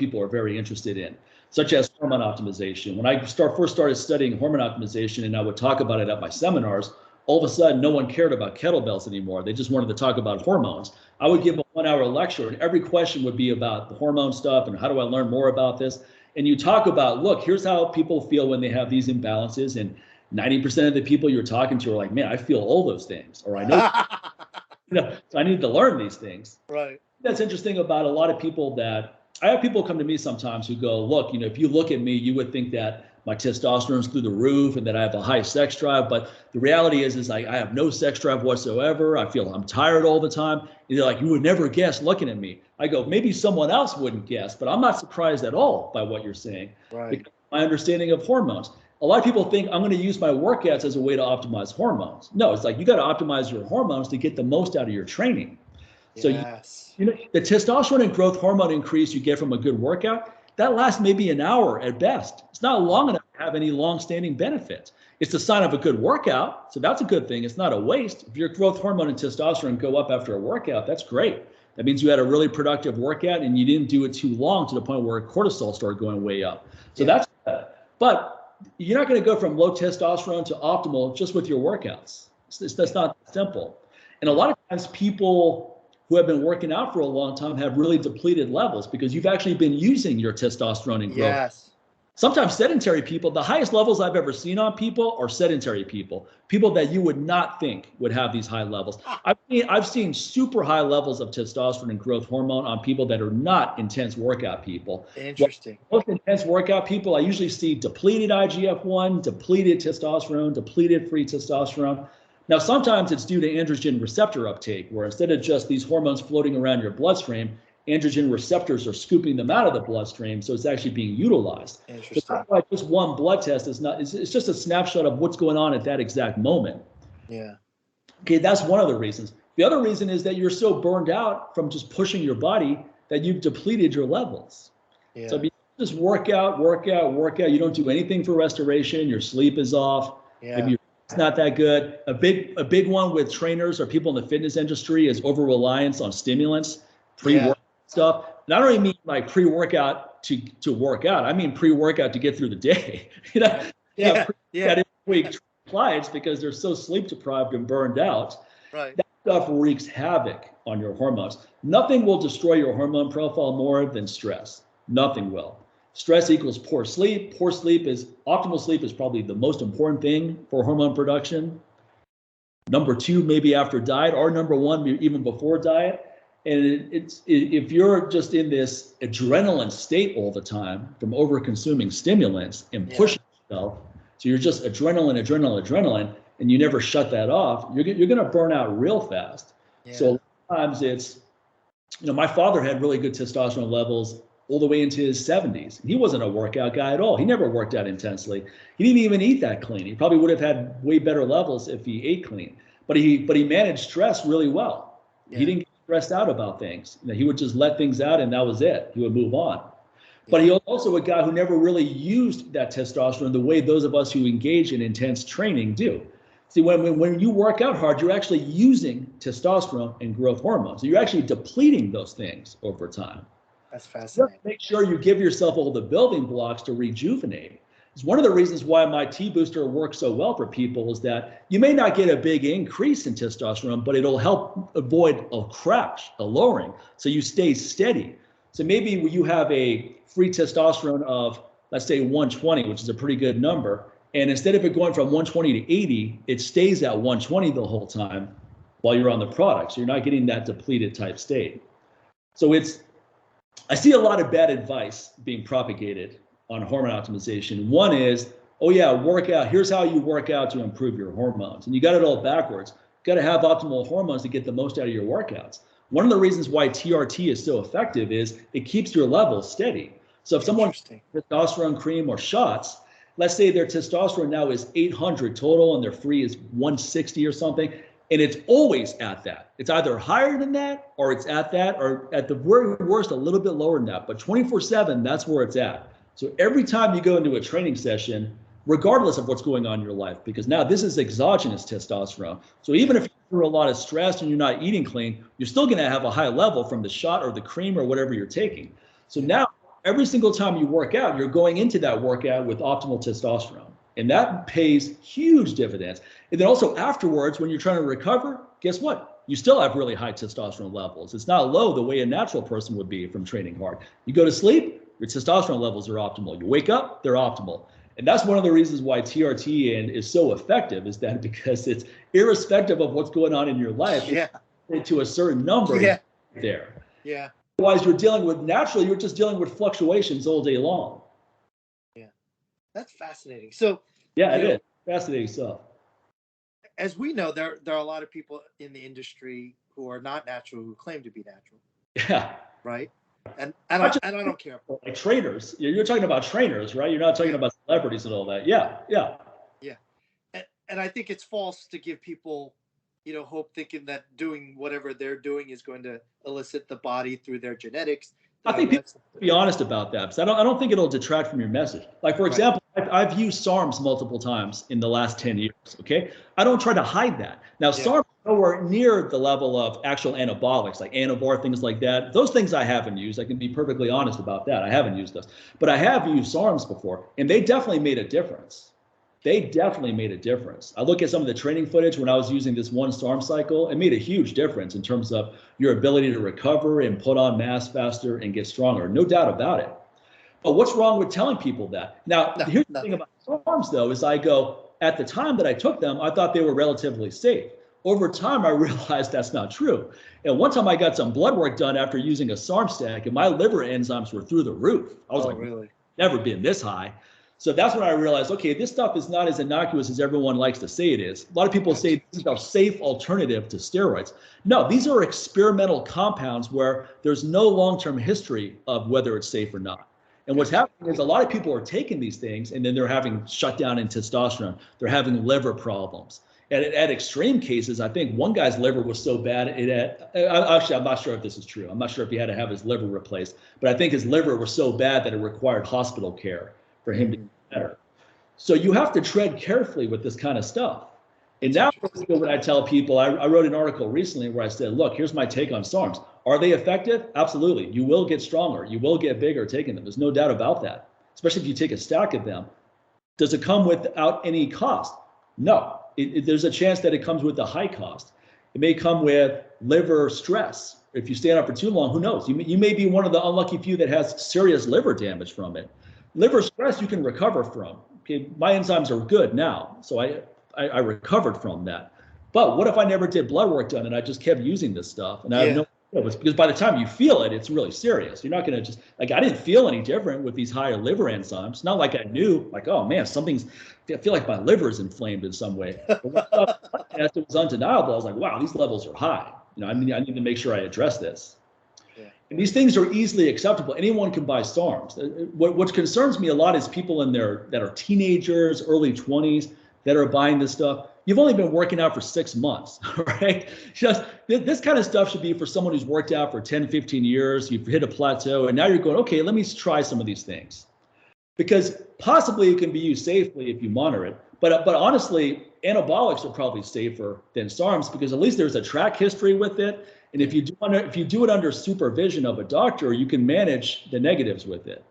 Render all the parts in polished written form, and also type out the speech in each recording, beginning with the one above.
people are very interested in, such as hormone optimization. When I first started studying hormone optimization and I would talk about it at my seminars, all of a sudden no one cared about kettlebells anymore. They just wanted to talk about hormones. I would give a 1-hour lecture and every question would be about the hormone stuff and how do I learn more about this? And you talk about, look, here's how people feel when they have these imbalances. And 90% of the people you're talking to are like, man, I feel all those things, or I know, so I need to learn these things. Right. That's interesting about a lot of people that I have people come to me sometimes who go, look, if you look at me, you would think that my testosterone's through the roof and that I have a high sex drive. But the reality is I have no sex drive whatsoever. I feel I'm tired all the time. And they're like, you would never guess looking at me. I go, maybe someone else wouldn't guess, but I'm not surprised at all by what you're saying. Right. Because my understanding of hormones. A lot of people think I'm going to use my workouts as a way to optimize hormones. No, it's like you got to optimize your hormones to get the most out of your training. So yes. The testosterone and growth hormone increase you get from a good workout, that lasts maybe an hour at best. It's not long enough to have any long-standing benefits. It's a sign of a good workout, so that's a good thing. It's not a waste. If your growth hormone and testosterone go up after a workout, that's great. That means you had a really productive workout and you didn't do it too long to the point where cortisol started going way up. So that's good. But you're not going to go from low testosterone to optimal just with your workouts. That's not simple. And a lot of times people who have been working out for a long time have really depleted levels because you've actually been using your testosterone and growth. Yes. Sometimes sedentary people, the highest levels I've ever seen on people are sedentary people that you would not think would have these high levels. I've seen super high levels of testosterone and growth hormone on people that are not intense workout people. Interesting. Most intense workout people, I usually see depleted IGF-1, depleted testosterone, depleted free testosterone. Now, sometimes it's due to androgen receptor uptake, where instead of just these hormones floating around your bloodstream, androgen receptors are scooping them out of the bloodstream, so it's actually being utilized. Interesting. So that's why just one blood test is not, it's just a snapshot of what's going on at that exact moment. Yeah. Okay, that's one of the reasons. The other reason is that you're so burned out from just pushing your body that you've depleted your levels. Yeah. So if you just work out, you don't do anything for restoration, your sleep is off, maybe it's not that good. A big one with trainers or people in the fitness industry is over-reliance on stimulants, pre-workout stuff. And I don't even mean like pre-workout to work out. I mean pre-workout to get through the day. Every week clients because they're so sleep deprived and burned out. Right. That stuff wreaks havoc on your hormones. Nothing will destroy your hormone profile more than stress. Nothing will. Stress equals poor sleep. Optimal sleep is probably the most important thing for hormone production. Number 2, maybe after diet, or number 1, even before diet. And if you're just in this adrenaline state all the time from over consuming stimulants and pushing yourself, so you're just adrenaline, and you never shut that off, you're going to burn out real fast. Yeah. So a lot of times it's, my father had really good testosterone levels all the way into his 70s. He wasn't a workout guy at all. He never worked out intensely. He didn't even eat that clean. He probably would have had way better levels if he ate clean. But he managed stress really well. Yeah. He didn't get stressed out about things. He would just let things out and that was it. He would move on. Yeah. But he was also a guy who never really used that testosterone the way those of us who engage in intense training do. See, when you work out hard, you're actually using testosterone and growth hormones. So you're actually depleting those things over time. That's fascinating. Make sure you give yourself all the building blocks to rejuvenate. It's one of the reasons why my T-booster works so well for people is that you may not get a big increase in testosterone, but it'll help avoid a crash, a lowering, so you stay steady. So maybe you have a free testosterone of, let's say 120, which is a pretty good number, and instead of it going from 120 to 80, it stays at 120 the whole time while you're on the product. So you're not getting that depleted type state. So I see a lot of bad advice being propagated on hormone optimization. One is, work out. Here's how you work out to improve your hormones. And you got it all backwards. You got to have optimal hormones to get the most out of your workouts. One of the reasons why TRT is so effective is it keeps your levels steady. So if someone takes testosterone cream or shots, let's say their testosterone now is 800 total and their free is 160 or something, and it's always at that. It's either higher than that or it's at that, or at the very worst, a little bit lower than that. But 24/7, that's where it's at. So every time you go into a training session, regardless of what's going on in your life, because now this is exogenous testosterone. So even if you're under a lot of stress and you're not eating clean, you're still going to have a high level from the shot or the cream or whatever you're taking. So now every single time you work out, you're going into that workout with optimal testosterone. And that pays huge dividends. And then also afterwards, when you're trying to recover, guess what? You still have really high testosterone levels. It's not low the way a natural person would be from training hard. You go to sleep, your testosterone levels are optimal. You wake up, they're optimal. And that's one of the reasons why TRT is so effective, is that because it's irrespective of what's going on in your life, to a certain number there. Yeah. Otherwise, you're dealing with, naturally, you're just dealing with fluctuations all day long. Yeah. That's fascinating. So, yeah, it is fascinating stuff. As we know, there are a lot of people in the industry who are not natural, who claim to be natural. Yeah. Right. And I don't care. Like trainers, you're talking about trainers, right? You're not talking about celebrities and all that. Yeah. And I think it's false to give people, hope, thinking that doing whatever they're doing is going to elicit the body through their genetics. I think people have to be honest about that, because I don't think it'll detract from your message. Like, for example, I've used Sarms multiple times in the last 10 years, okay? I don't try to hide that. Now, Sarms are nowhere near the level of actual anabolics, like Anavar, things like that. Those things I haven't used. I can be perfectly honest about that. I haven't used those. But I have used Sarms before, and they definitely made a difference. They definitely made a difference. I look at some of the training footage when I was using this one SARM cycle. It made a huge difference in terms of your ability to recover and put on mass faster and get stronger. No doubt about it. But what's wrong with telling people that? Now, here's the thing about SARMs, though, is at the time that I took them, I thought they were relatively safe. Over time, I realized that's not true. And one time I got some blood work done after using a SARM stack, and my liver enzymes were through the roof. I was really? Never been this high. So that's when I realized, okay, this stuff is not as innocuous as everyone likes to say it is. A lot of people say this is a safe alternative to steroids. No, these are experimental compounds where there's no long-term history of whether it's safe or not. And what's happening is a lot of people are taking these things and then they're having shutdown in testosterone. They're having liver problems. At extreme cases, I think one guy's liver was so bad, actually, I'm not sure if this is true. I'm not sure if he had to have his liver replaced, but I think his liver was so bad that it required hospital care for him to get better. So you have to tread carefully with this kind of stuff. And now when I tell people, I wrote an article recently where I said, look, here's my take on SARMs. Are they effective? Absolutely. You will get stronger. You will get bigger taking them. There's no doubt about that, especially if you take a stack of them. Does it come without any cost? No. There's a chance that it comes with a high cost. It may come with liver stress. If you stand up for too long, who knows? You may be one of the unlucky few that has serious liver damage from it. Liver stress you can recover from. Okay, my enzymes are good now, so I recovered from that. But what if I never did blood work done and I just kept using this stuff? And I have no idea, because by the time you feel it, it's really serious. You're not going to just, I didn't feel any different with these higher liver enzymes. Not like I knew, oh man, I feel like my liver is inflamed in some way. But as it was undeniable, I was like, wow, these levels are high. I need to make sure I address this. And these things are easily acceptable. Anyone can buy SARMs. What concerns me a lot is people that are teenagers, early 20s, that are buying this stuff. You've only been working out for 6 months, right? This kind of stuff should be for someone who's worked out for 10, 15 years. You've hit a plateau, and now you're going, okay, let me try some of these things. Because possibly it can be used safely if you monitor it. But honestly, anabolics are probably safer than SARMs, because at least there's a track history with it. And if you do it under supervision of a doctor, you can manage the negatives with it.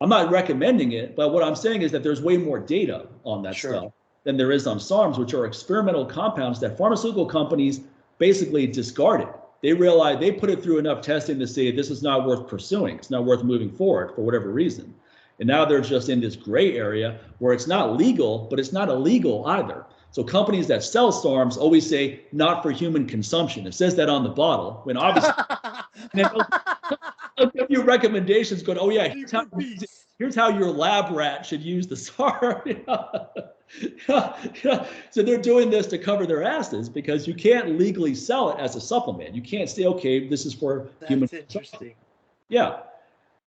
I'm not recommending it, but what I'm saying is that there's way more data on that stuff than there is on SARMs, which are experimental compounds that pharmaceutical companies basically discarded. They realized they put it through enough testing to say this is not worth pursuing. It's not worth moving forward for whatever reason. And now they're just in this gray area where it's not legal, but it's not illegal either. So companies that sell SARMs always say not for human consumption. It says that on the bottle, when obviously they'll give you recommendations going, oh yeah, here's how your lab rat should use the SARM. So they're doing this to cover their asses, because you can't legally sell it as a supplement. You can't say, okay, this is for human consumption. Yeah.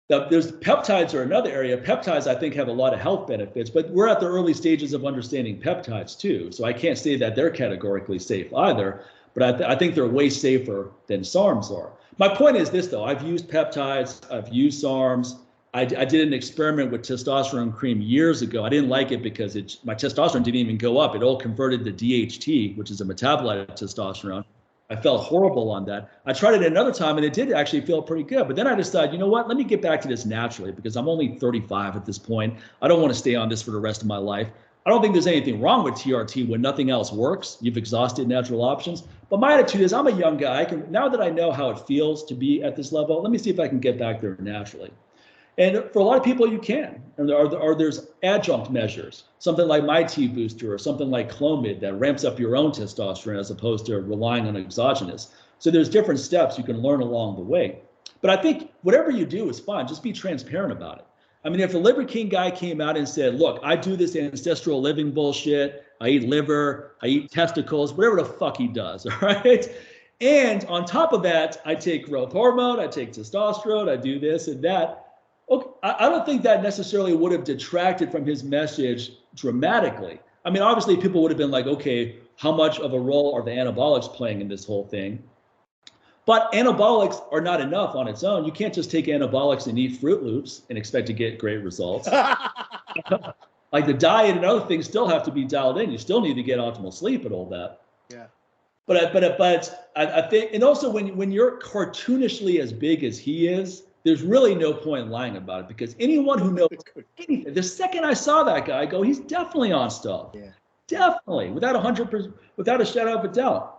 There's peptides are another area. Peptides, I think, have a lot of health benefits, but we're at the early stages of understanding peptides too. So I can't say that they're categorically safe either, but I think they're way safer than SARMs are. My point is this, though. I've used peptides. I've used SARMs. I did an experiment with testosterone cream years ago. I didn't like it because my testosterone didn't even go up. It all converted to DHT, which is a metabolite of testosterone. I felt horrible on that. I tried it another time and it did actually feel pretty good. But then I decided, you know what? Let me get back to this naturally because I'm only 35 at this point. I don't want to stay on this for the rest of my life. I don't think there's anything wrong with TRT when nothing else works. You've exhausted natural options. But my attitude is I'm a young guy. Now that I know how it feels to be at this level, let me see if I can get back there naturally. And for a lot of people, you can. And there's adjunct measures, something like my T booster or something like Clomid that ramps up your own testosterone as opposed to relying on exogenous. So there's different steps you can learn along the way. But I think whatever you do is fine. Just be transparent about it. I mean, if the Liver King guy came out and said, look, I do this ancestral living bullshit. I eat liver, I eat testicles, whatever the fuck he does, all right? And on top of that, I take growth hormone, I take testosterone, I do this and that. Okay, I don't think that necessarily would have detracted from his message dramatically. I mean, obviously people would have been like, okay, how much of a role are the anabolics playing in this whole thing? But anabolics are not enough on its own. You can't just take anabolics and eat Fruit Loops and expect to get great results. Like the diet and other things still have to be dialed in. You still need to get optimal sleep and all that. Yeah. But I think, and also when you're cartoonishly as big as he is, there's really no point in lying about it because anyone who knows anything, the second I saw that guy go, he's definitely on stuff. Yeah. Definitely, without 100%, without a shadow of a doubt.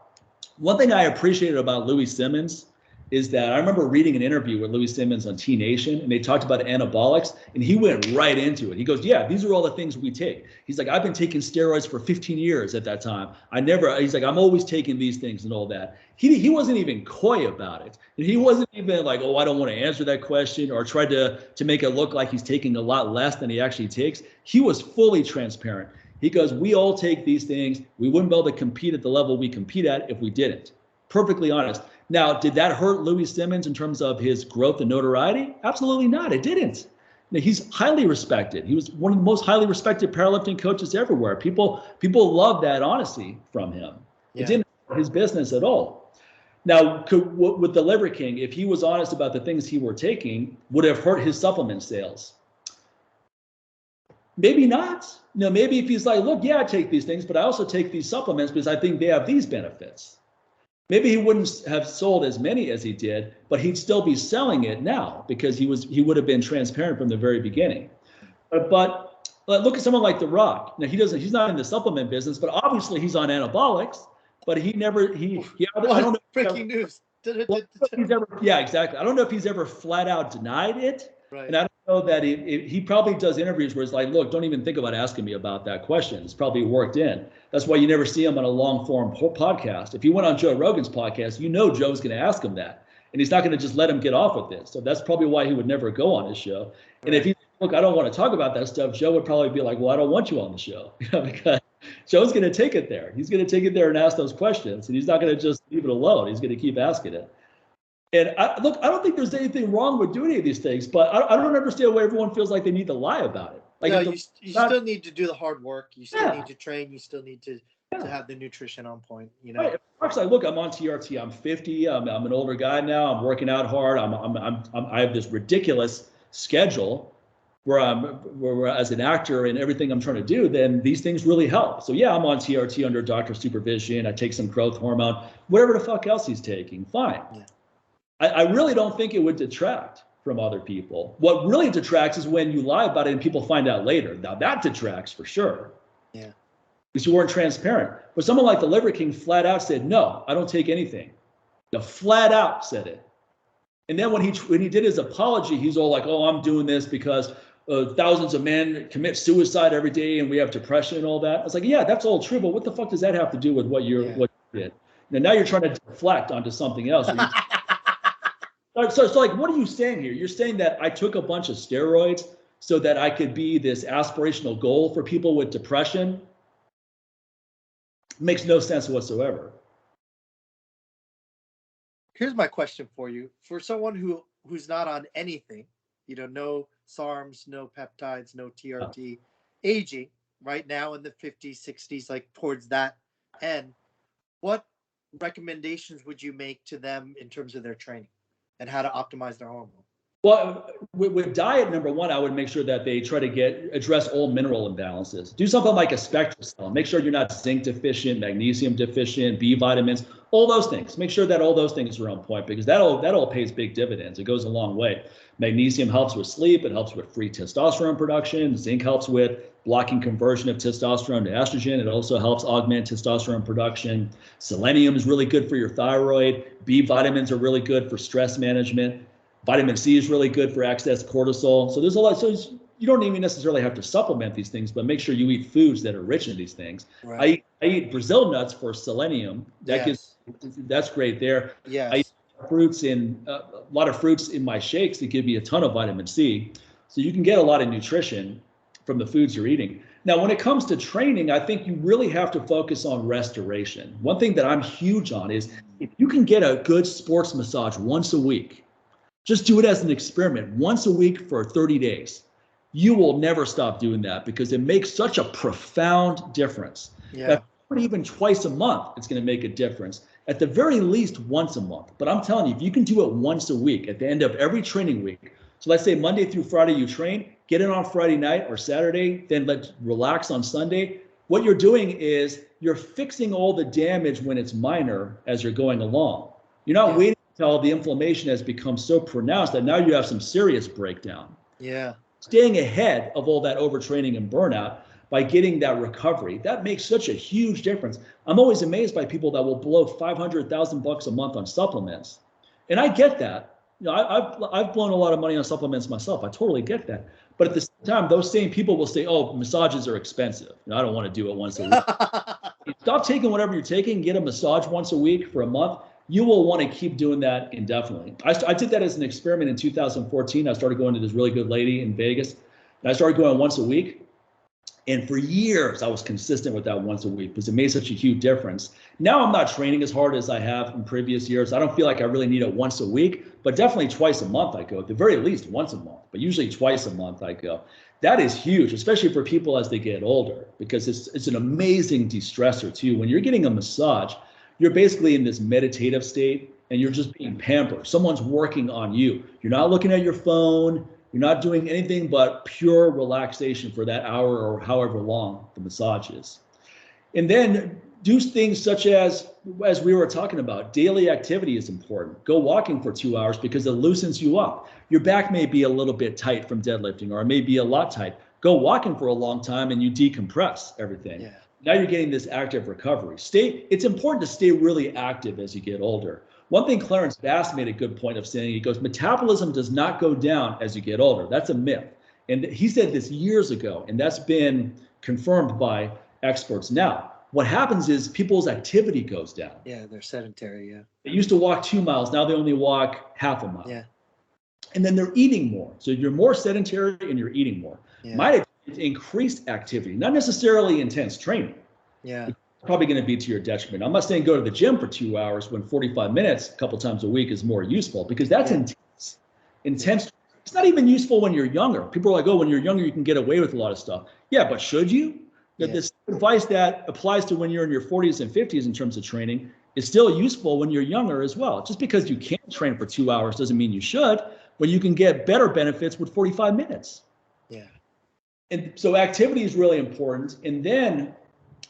One thing I appreciated about Louis Simmons is that I remember reading an interview with Louis Simmons on T Nation, and they talked about anabolics, and he went right into it. He goes, yeah, these are all the things we take. He's like, I've been taking steroids for 15 years at that time. He's like, I'm always taking these things and all that. He wasn't even coy about it. And he wasn't even like, oh, I don't want to answer that question or tried to make it look like he's taking a lot less than he actually takes. He was fully transparent. He goes, we all take these things. We wouldn't be able to compete at the level we compete at if we didn't. Perfectly honest. Now, did that hurt Louis Simmons in terms of his growth and notoriety? Absolutely not. It didn't. Now, he's highly respected. He was one of the most highly respected powerlifting coaches everywhere. People love that honesty from him. Yeah. It didn't hurt his business at all. Now, with the Liver King, if he was honest about the things he were taking, would have hurt his supplement sales? Maybe not. Maybe if he's like, look, yeah, I take these things, but I also take these supplements because I think they have these benefits. Maybe he wouldn't have sold as many as he did, but he'd still be selling it now because he would have been transparent from the very beginning. But look at someone like The Rock. Now he's not in the supplement business, but obviously he's on anabolics. But I don't know. Breaking news. Yeah, exactly. I don't know if he's ever flat out denied it. Right. And I don't know that he probably does interviews where it's like, look, don't even think about asking me about that question. It's probably worked in. That's why you never see him on a long form podcast. If you went on Joe Rogan's podcast, Joe's going to ask him that. And he's not going to just let him get off with this. So that's probably why he would never go on his show. Right. And if he look, I don't want to talk about that stuff, Joe would probably be like, well, I don't want you on the show. Because Joe's going to take it there. He's going to take it there and ask those questions. And he's not going to just leave it alone. He's going to keep asking it. And I don't think there's anything wrong with doing any of these things, but I don't understand why everyone feels like they need to lie about it. Like, no, you still need to do the hard work. You still need to train. You still need to have the nutrition on point. Right. Actually, look, I'm on TRT. I'm 50. I'm an older guy now. I'm working out hard. I have this ridiculous schedule where as an actor and everything I'm trying to do, then these things really help. So yeah, I'm on TRT under doctor supervision. I take some growth hormone, whatever the fuck else he's taking. Fine. Yeah. I really don't think it would detract from other people. What really detracts is when you lie about it and people find out later. Now that detracts for sure. Yeah. Because you weren't transparent. But someone like the Liver King flat out said, no, I don't take anything. Flat out said it. And then when he did his apology, he's all like, oh, I'm doing this because thousands of men commit suicide every day and we have depression and all that. I was like, yeah, that's all true, but what the fuck does that have to do with what you did? Now you're trying to deflect onto something else. So it's like, what are you saying here? You're saying that I took a bunch of steroids so that I could be this aspirational goal for people with depression? Makes no sense whatsoever. Here's my question for you. For someone who's not on anything, no Sarms, no peptides, no TRT, aging right now in the 50s, 60s, like towards that end, what recommendations would you make to them in terms of their training and how to optimize their hormone? Well, with diet, number one, I would make sure that they try to address all mineral imbalances. Do something like a SpectraCell. Make sure you're not zinc deficient, magnesium deficient, B vitamins. All those things. Make sure that all those things are on point, because that all pays big dividends. It goes a long way. Magnesium helps with sleep. It helps with free testosterone production. Zinc helps with blocking conversion of testosterone to estrogen. It also helps augment testosterone production. Selenium is really good for your thyroid. B vitamins are really good for stress management. Vitamin C is really good for excess cortisol. So there's a lot. So you don't even necessarily have to supplement these things, but make sure you eat foods that are rich in these things. Right. I eat Brazil nuts for selenium. That's great there. Yes. I eat fruits a lot of fruits in my shakes that give me a ton of vitamin C. So you can get a lot of nutrition from the foods you're eating. Now, when it comes to training, I think you really have to focus on restoration. One thing that I'm huge on is if you can get a good sports massage once a week, just do it as an experiment once a week for 30 days. You will never stop doing that because it makes such a profound difference. Yeah. Even twice a month, it's going to make a difference. At the very least, once a month. But I'm telling you, if you can do it once a week at the end of every training week, so let's say Monday through Friday you train, get it on Friday night or Saturday, then let's relax on Sunday. What you're doing is you're fixing all the damage when it's minor as you're going along. You're not waiting until the inflammation has become so pronounced that now you have some serious breakdown. Yeah. Staying ahead of all that overtraining and burnout by getting that recovery, that makes such a huge difference. I'm always amazed by people that will blow $500,000 a month on supplements. And I get that. You know, I've blown a lot of money on supplements myself. I totally get that. But at the same time, those same people will say, oh, massages are expensive. You know, I don't want to do it once a week. Stop taking whatever you're taking, get a massage once a week for a month. You will want to keep doing that indefinitely. I did that as an experiment in 2014. I started going to this really good lady in Vegas. And I started going once a week. And for years, I was consistent with that once a week because it made such a huge difference. Now I'm not training as hard as I have in previous years. I don't feel like I really need it once a week, but definitely twice a month I go. At the very least once a month, but usually twice a month I go. That is huge, especially for people as they get older, because it's an amazing de-stressor too. When you're getting a massage, you're basically in this meditative state and you're just being pampered. Someone's working on you. You're not looking at your phone. You're not doing anything but pure relaxation for that hour or however long the massage is. And then do things such as we were talking about, daily activity is important. Go walking for 2 hours because it loosens you up. Your back may be a little bit tight from deadlifting, or it may be a lot tight. Go walking for a long time and you decompress everything. Yeah. Now you're getting this active recovery. It's important to stay really active as you get older. One thing Clarence Bass made a good point of saying, he goes, metabolism does not go down as you get older. That's a myth. And he said this years ago, and that's been confirmed by experts now. What happens is people's activity goes down. Yeah, they're sedentary, yeah. They used to walk 2 miles, now they only walk half a mile. Yeah. And then they're eating more. So you're more sedentary and you're eating more. Yeah. My increased activity, not necessarily intense training. Yeah. Probably going to be to your detriment. I'm not saying go to the gym for 2 hours when 45 minutes a couple times a week is more useful, because that's intense. It's not even useful when you're younger. People are like, oh, when you're younger, you can get away with a lot of stuff. Yeah, but should you? Yeah. This advice that applies to when you're in your 40s and 50s in terms of training is still useful when you're younger as well. Just because you can't train for 2 hours doesn't mean you should, but you can get better benefits with 45 minutes. Yeah. And so activity is really important. And then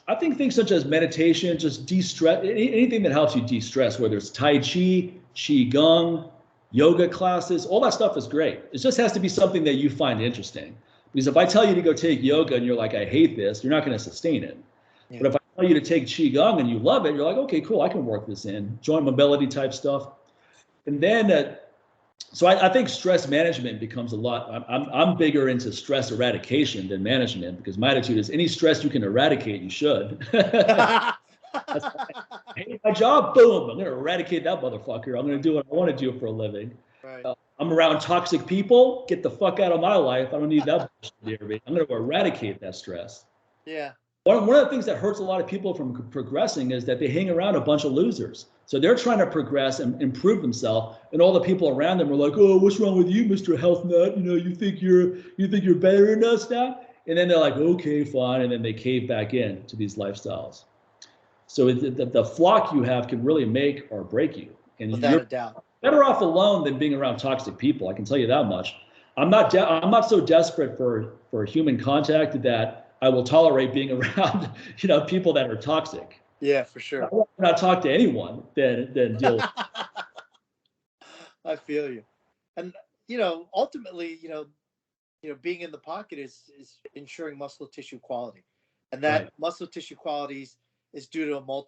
I think things such as meditation, just de-stress, anything that helps you de-stress, whether it's Tai Chi, Qigong, yoga classes, all that stuff is great. It just has to be something that you find interesting. Because if I tell you to go take yoga and you're like, I hate this, you're not going to sustain it. Yeah. But if I tell you to take Qigong and you love it, you're like, okay, cool, I can work this in. Joint mobility type stuff. And then, so I think stress management becomes a lot. I'm bigger into stress eradication than management, because my attitude is any stress you can eradicate, you should. I hate my job, boom, I'm going to eradicate that motherfucker. I'm going to do what I want to do for a living. Right. I'm around toxic people, get the fuck out of my life. I don't need that bullshit. I'm going to eradicate that stress. Yeah. One of the things that hurts a lot of people from progressing is that they hang around a bunch of losers. So they're trying to progress and improve themselves, and all the people around them are like, "Oh, what's wrong with you, Mr. Health Nut? You know, you think you're better than us now?" And then they're like, "Okay, fine," and then they cave back in to these lifestyles. So the flock you have can really make or break you. And without a doubt, better off alone than being around toxic people. I can tell you that much. I'm not so desperate for human contact that I will tolerate being around, people that are toxic. Yeah, for I sure. would not talk to anyone than deal with. I feel you. And ultimately, being in the pocket is ensuring muscle tissue quality, and that Right. muscle tissue qualities is due to a multi